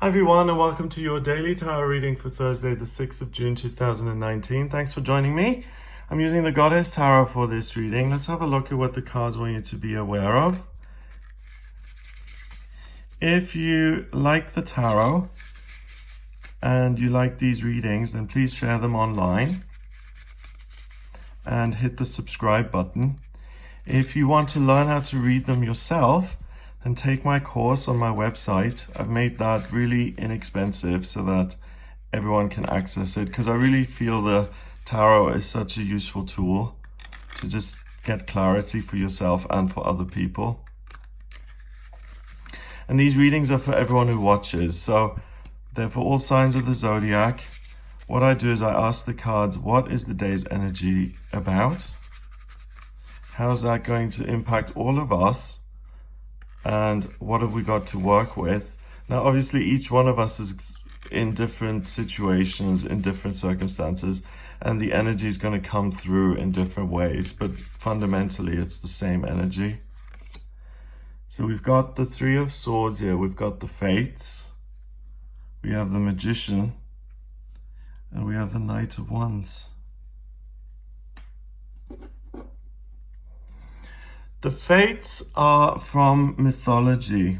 Hi everyone, and welcome to your daily tarot reading for Thursday, the 6th of June 2019. Thanks for joining me. I'm using the Goddess Tarot for this reading. Let's have a look at what the cards want you to be aware of. If you like the tarot and you like these readings, then please share them online and hit the subscribe button. If you want to learn how to read them yourself, then take my course on my website. I've made that really inexpensive so that everyone can access it, because I really feel the tarot is such a useful tool to just get clarity for yourself and for other people. And these readings are for everyone who watches, so they're for all signs of the zodiac. What I do is I ask the cards, what is the day's energy about? How's that going to impact all of us? And what have we got to work with? Now, obviously, each one of us is in different situations, in different circumstances, and the energy is going to come through in different ways, but fundamentally, it's the same energy. So we've got the Three of Swords here. We've got the Fates. We have the Magician. And we have the Knight of Wands. The Fates are from mythology.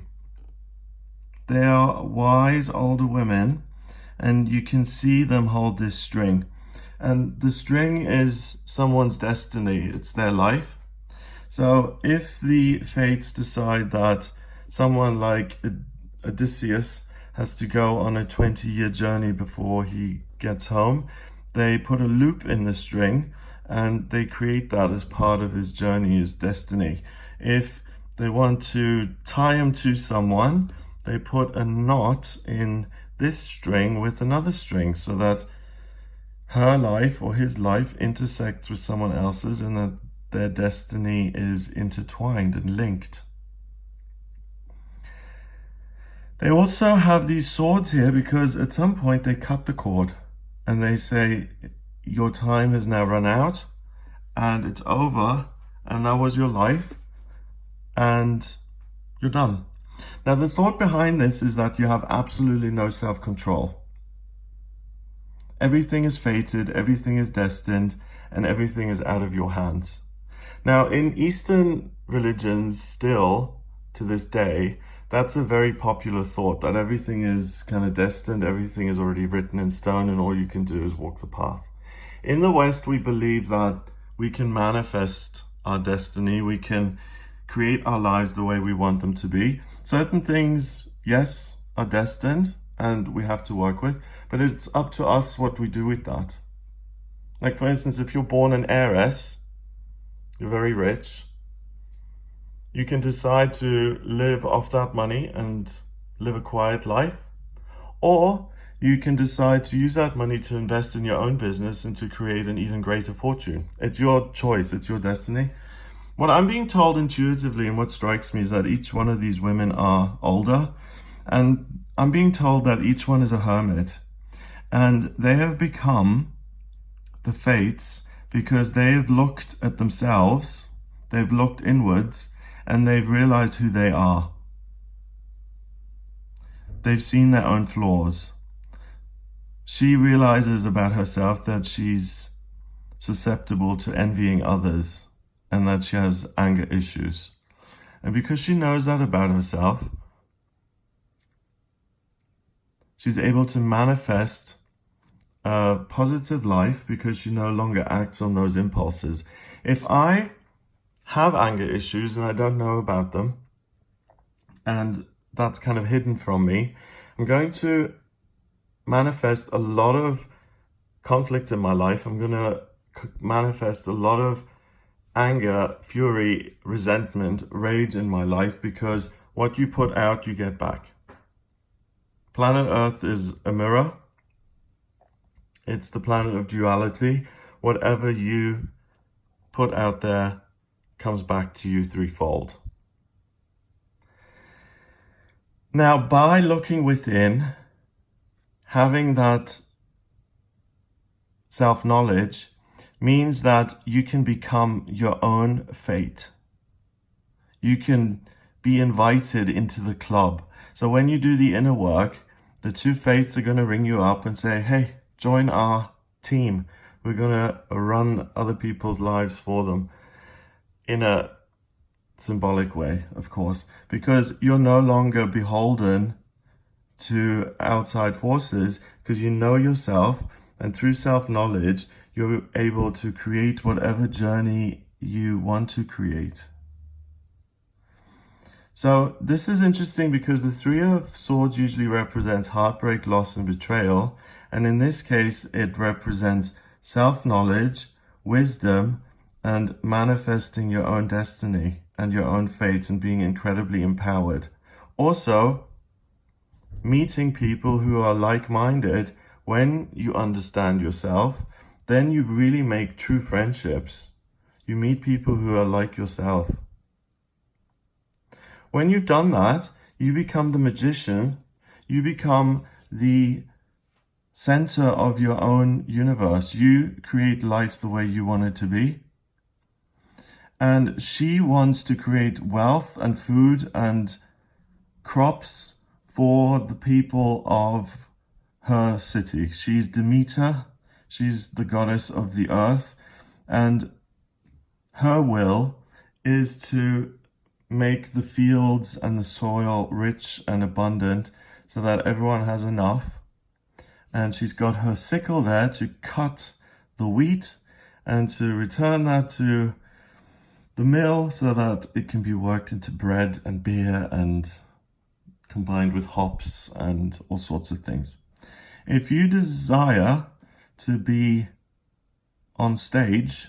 They are wise older women, and you can see them hold this string. And the string is someone's destiny. It's their life. So if the Fates decide that someone like Odysseus has to go on a 20-year journey before he gets home, they put a loop in the string and they create that as part of his journey, his destiny. If they want to tie him to someone, they put a knot in this string with another string so that her life or his life intersects with someone else's and that their destiny is intertwined and linked. They also have these swords here because at some point they cut the cord and they say, your time has now run out and it's over, and that was your life and you're done. Now, the thought behind this is that you have absolutely no self-control. Everything is fated, everything is destined, and everything is out of your hands. Now, in Eastern religions, still to this day, that's a very popular thought, that everything is kind of destined, everything is already written in stone, and all you can do is walk the path. In the West, we believe that we can manifest our destiny, we can create our lives the way we want them to be. Certain things, yes, are destined and we have to work with, but it's up to us what we do with that. Like, for instance, if you're born an heiress, you're very rich, you can decide to live off that money and live a quiet life, or you can decide to use that money to invest in your own business and to create an even greater fortune. It's your choice, it's your destiny. What I'm being told intuitively and what strikes me is that each one of these women are older, and I'm being told that each one is a hermit, and they have become the Fates because they have looked at themselves, they've looked inwards, and they've realized who they are. They've seen their own flaws. She realizes about herself that she's susceptible to envying others and that she has anger issues. And because she knows that about herself, she's able to manifest a positive life because she no longer acts on those impulses. If I have anger issues and I don't know about them, and that's kind of hidden from me, I'm going to manifest a lot of conflict in my life. I'm going to manifest a lot of anger, fury, resentment, rage in my life, because what you put out, you get back. Planet Earth is a mirror. It's the planet of duality. Whatever you put out there comes back to you threefold. Now, by looking within, having that self-knowledge means that you can become your own fate. You can be invited into the club. So when you do the inner work, The two fates are going to ring you up and say, hey, join our team. We're going to run other people's lives for them in a symbolic way, of course, because you're no longer beholden to outside forces, because you know yourself, and through self-knowledge, you're able to create whatever journey you want to create. So this is interesting because the Three of Swords usually represents heartbreak, loss, and betrayal. And in this case, it represents self-knowledge, wisdom, and manifesting your own destiny and your own fate and being incredibly empowered. Also, meeting people who are like-minded. When you understand yourself, then you really make true friendships. You meet people who are like yourself. When you've done that, you become the magician. You become the center of your own universe. You create life the way you want it to be. And she wants to create wealth and food and crops for the people of her city. She's Demeter. She's the goddess of the earth. And her will is to make the fields and the soil rich and abundant so that everyone has enough. And she's got her sickle there to cut the wheat and to return that to the mill so that it can be worked into bread and beer and combined with hops and all sorts of things. If you desire to be on stage,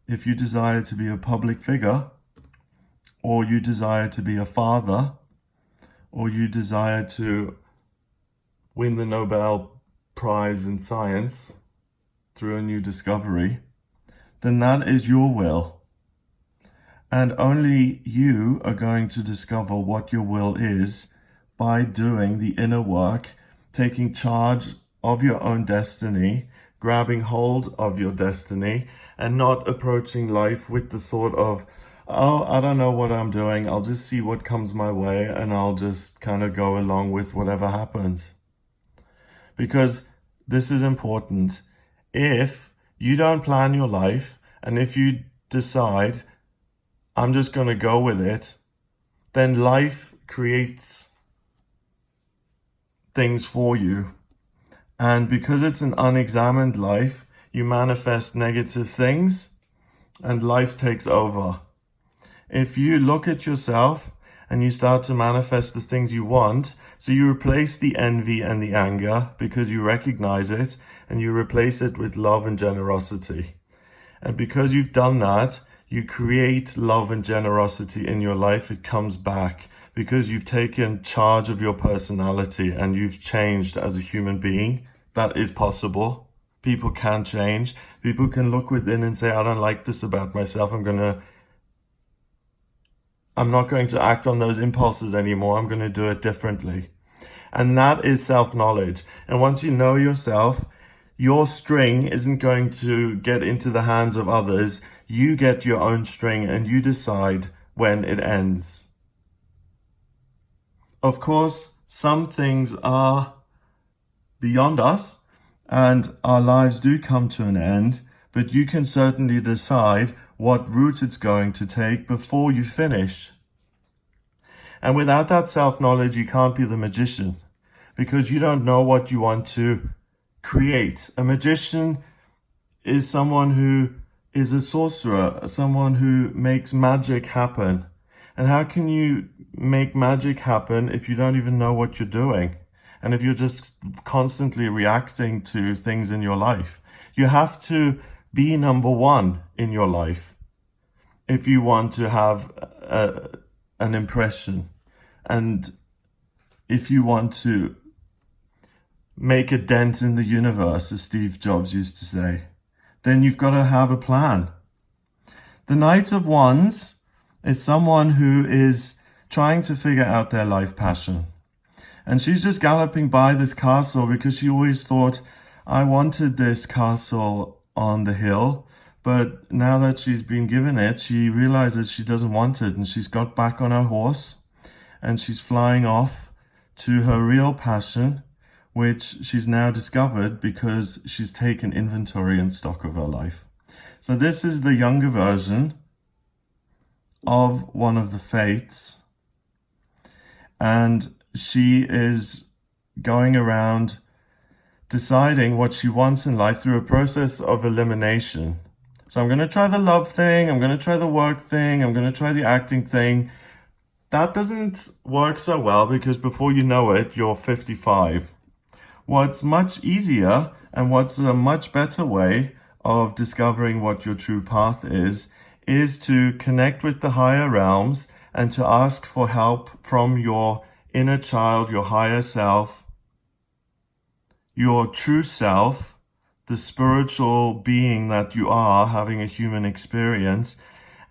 if you desire to be a public figure, or you desire to be a father, or you desire to win the Nobel Prize in Science through a new discovery, then that is your will. And only you are going to discover what your will is by doing the inner work, taking charge of your own destiny, grabbing hold of your destiny, and not approaching life with the thought of, oh, I don't know what I'm doing. I'll just see what comes my way and I'll just kind of go along with whatever happens. Because this is important. If you don't plan your life, and if you decide, I'm just going to go with it, then life creates things for you. And because it's an unexamined life, you manifest negative things and life takes over. If you look at yourself and you start to manifest the things you want, so you replace the envy and the anger because you recognize it, and you replace it with love and generosity. And because you've done that, you create love and generosity in your life. It comes back because you've taken charge of your personality and you've changed as a human being. That is possible. People can change. People can look within and say, I don't like this about myself. I'm not going to act on those impulses anymore. I'm going to do it differently. And that is self-knowledge. And once you know yourself, your string isn't going to get into the hands of others. You get your own string and you decide when it ends. Of course, some things are beyond us and our lives do come to an end, but you can certainly decide what route it's going to take before you finish. And without that self-knowledge, you can't be the magician because you don't know what you want to create. A magician is someone who is a sorcerer, someone who makes magic happen. And how can you make magic happen if you don't even know what you're doing? And if you're just constantly reacting to things in your life? You have to be number one in your life if you want to have an impression. And if you want to make a dent in the universe, as Steve Jobs used to say, then you've got to have a plan. The Knight of Wands is someone who is trying to figure out their life passion. And she's just galloping by this castle because she always thought, I wanted this castle on the hill. But now that she's been given it, she realizes she doesn't want it. And she's got back on her horse and she's flying off to her real passion, which she's now discovered because she's taken inventory and stock of her life. So this is the younger version of one of the fates, and she is going around deciding what she wants in life through a process of elimination. So I'm going to try the love thing, I'm going to try the work thing, I'm going to try the acting thing. That doesn't work so well because before you know it, you're 55. What's much easier and what's a much better way of discovering what your true path is to connect with the higher realms and to ask for help from your inner child, your higher self, your true self, the spiritual being that you are having a human experience,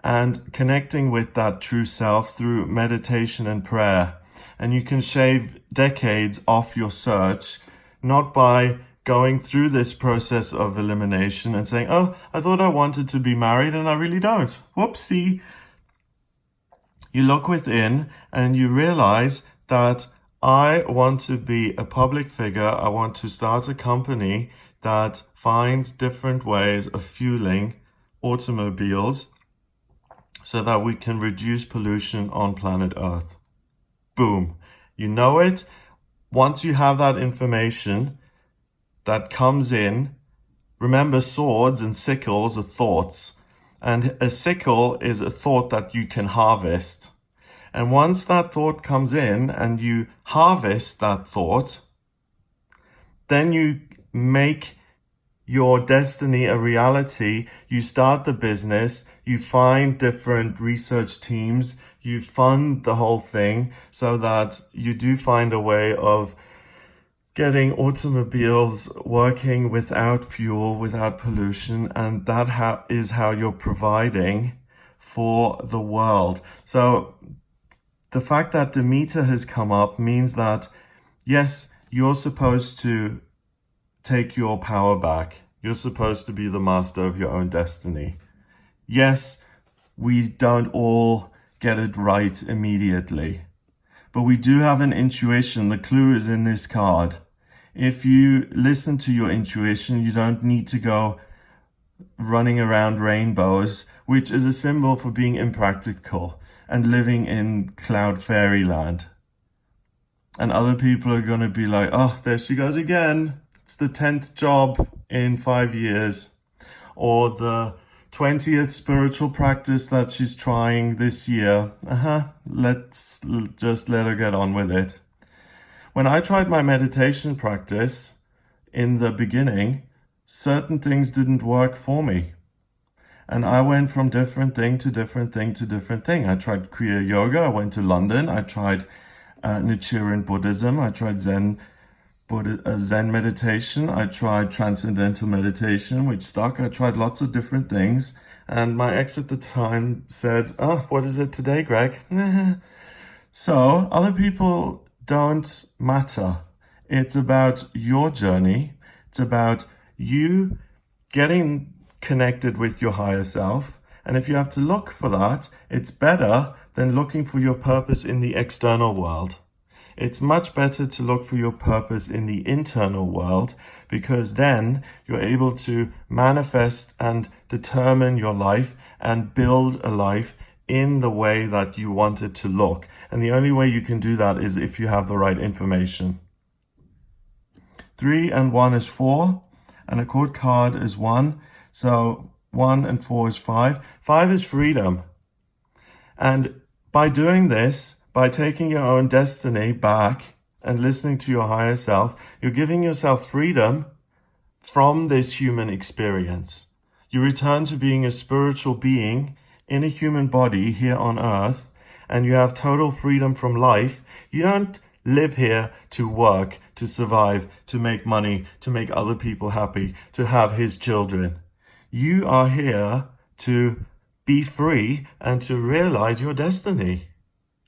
and connecting with that true self through meditation and prayer. And you can shave decades off your search, not by going through this process of elimination and saying, oh, I thought I wanted to be married and I really don't. Whoopsie. You look within and you realize that I want to be a public figure. I want to start a company that finds different ways of fueling automobiles so that we can reduce pollution on planet Earth. Boom. You know it. Once you have that information that comes in, remember, swords and sickles are thoughts. And a sickle is a thought that you can harvest. And once that thought comes in and you harvest that thought, then you make your destiny a reality. You start the business, you find different research teams, you fund the whole thing so that you do find a way of getting automobiles working without fuel, without pollution, and that is how you're providing for the world. So the fact that Demeter has come up means that, yes, you're supposed to take your power back. You're supposed to be the master of your own destiny. Yes, we don't all get it right immediately, but we do have an intuition. The clue is in this card. If you listen to your intuition, you don't need to go running around rainbows, which is a symbol for being impractical and living in cloud fairyland. And other people are going to be like, oh, there she goes again. It's the 10th job in 5 years, or the 20th spiritual practice that she's trying this year. Let's just let her get on with it. When I tried my meditation practice in the beginning, certain things didn't work for me. And I went from different thing to different thing to different thing. I tried Kriya Yoga. I went to London. I tried Nichiren Buddhism. I tried Zen meditation. I tried transcendental meditation, which stuck. I tried lots of different things. And my ex at the time said, oh, what is it today, Greg? So other people don't matter. It's about your journey. It's about you getting connected with your higher self. And if you have to look for that, it's better than looking for your purpose in the external world. It's much better to look for your purpose in the internal world, because then you're able to manifest and determine your life and build a life in the way that you want it to look. And the only way you can do that is if you have the right information. 3 and 1 is 4, and a court card is 1. So 1 and 4 is 5. 5 is freedom. And by doing this, by taking your own destiny back and listening to your higher self, you're giving yourself freedom from this human experience. You return to being a spiritual being in a human body here on earth, and you have total freedom from life. You don't live here to work, to survive, to make money, to make other people happy, to have his children. You are here to be free and to realize your destiny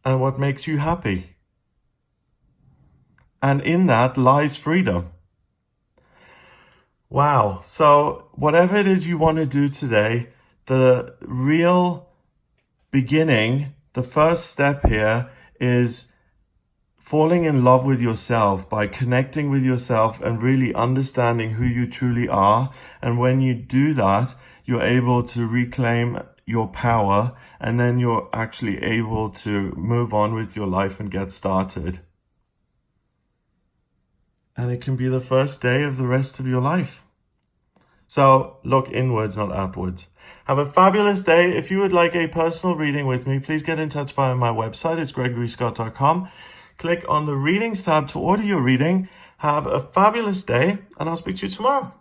and what makes you happy. And in that lies freedom. Wow. So whatever it is you want to do today, the real beginning, the first step here is falling in love with yourself by connecting with yourself and really understanding who you truly are. And when you do that, you're able to reclaim your power, and then you're actually able to move on with your life and get started. And it can be the first day of the rest of your life. So look inwards, not outwards. Have a fabulous day. If you would like a personal reading with me, please get in touch via my website. It's gregoryscott.com. Click on the readings tab to order your reading. Have a fabulous day, and I'll speak to you tomorrow.